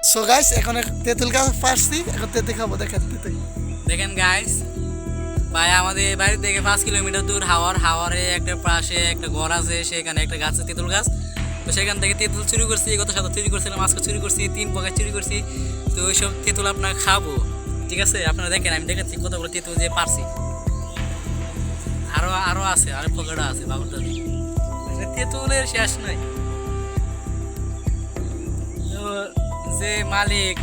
So guys এখন তেঁতুল গাছ পারছি, এখন তেঁতুল খাবো। দেখেন তেঁতুল, দেখেন গাইস, ভাই আমাদের বাড়ি থেকে 5 কিলোমিটার দূর হাওয়ারে একটা পাশে একটা ঘর আছে, সেখানে একটা গাছ আছে তেঁতুল গাছ। তো সেখান থেকে তেঁতুল চুরি করছি, গত সপ্তাহ চুরি করছিলাম, আজকে চুরি করছি, 3 প্রকার চুরি করছি। তো ওইসব তেঁতুল আপনার খাবো, ঠিক আছে? আপনারা দেখেন, আমি দেখাচ্ছি কতগুলো তেঁতুল যে পারছি। আরো আরো আছে, আরো পকেটও আছে বাবুরটা। তেঁতুলের শেষ নাই। তো যে মালিক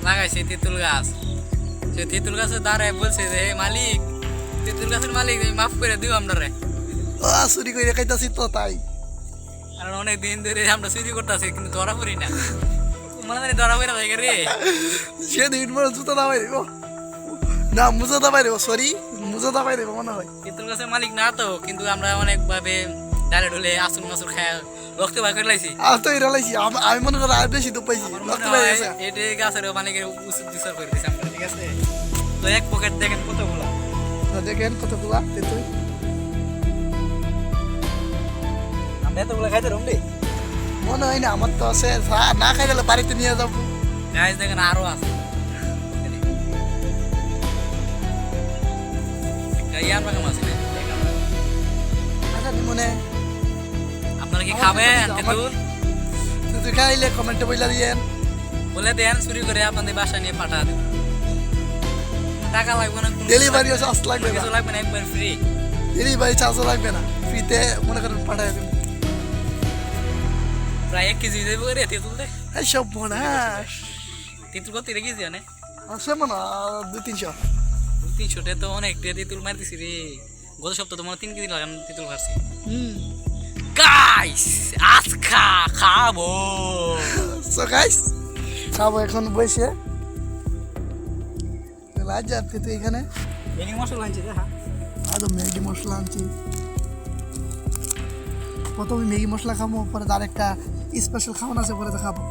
লাগাইছে তেঁতুল গাছ, সে তেঁতুল গাছের দাঁড়ায় বলছে যে "হে মালিক, তেঁতুল গাছের মালিক, তুমি মাফ করে দিও আমরা রে, চুরি করে খাইতাছি তো তাই। কারণ অনেক দিন ধরে আমরা চুরি করতেছি কিন্তু ধরা পড়ি না। মনে হয় ধরা পড়ে থাকে রে। সেদিন মনে হয় জুতা দাবাই দেবো, না মুজা দাবাই দেবো, সরি মুজা দাবাই দেবো মনে হয়। তেঁতুল গাছের মালিক না তো, কিন্তু আমরা অনেকভাবে ডালে ডলে আসুন মাসুর খায় রক্ত বার করে লাইছি। আর তো এটা লাইছি, আমি মনে করি আর বেশি তো পাইছি, আমার রক্ত মনে পাই হয় গেছে। এটা গাছের মালিকের উচিত বিচার করে দিয়েছে আমরা, ঠিক আছে? তো এক পকেট দেখেন কতগুলো। তো দেখেন কতগুলা তেঁতুল, আমরা এতগুলো খাইতে রুম রে। মনে হয় না আমার তো আছে, না খাই গেলে বাড়িতে নিয়ে যাবো। গাছ দেখেন আরো আছে। একটা ইয়ার বাগান আছে না? আচ্ছা মনে আপনারা কি খাবেন তেঁতুল? তুই খাইলে কমেন্টে বইলা দিয়েন। বলে দেন, চুরি করে আপনাদের বাসা নিয়ে পাঠা দেন। টাকা লাগবে না, কোনো ডেলিভারিও চার্জ লাগবে না, কিছু লাগবে না, একবার ফ্রি। ডেলিভারি চার্জও লাগবে না, ফ্রিতে মনে করেন পাঠাই দেবেন। প্রায় 1 কেজি দেবো রে তেঁতুল দে। এই সব বোনাস তেঁতুল কত রেখেছি জানে? আছে মনে হয় 200-300। 300 তো অনেক তেঁতুল মারতেছি রে। গত সপ্তাহ তো মনে 3 কেজি লাগান তেঁতুল খাচ্ছি। গাইস, আজকা খাবো। সো গাইস খাবো এখন বসে। লাজ যাচ্ছে তুই এখানে, ম্যাগি মশলা আনছি রে। হ্যাঁ, আদৌ ম্যাগি মশলা আনছি। প্রথমে ম্যাগি মশলা খাবো, পরে তার একটা স্পেশাল খাওয়ান আছে, পরে তো খাবো।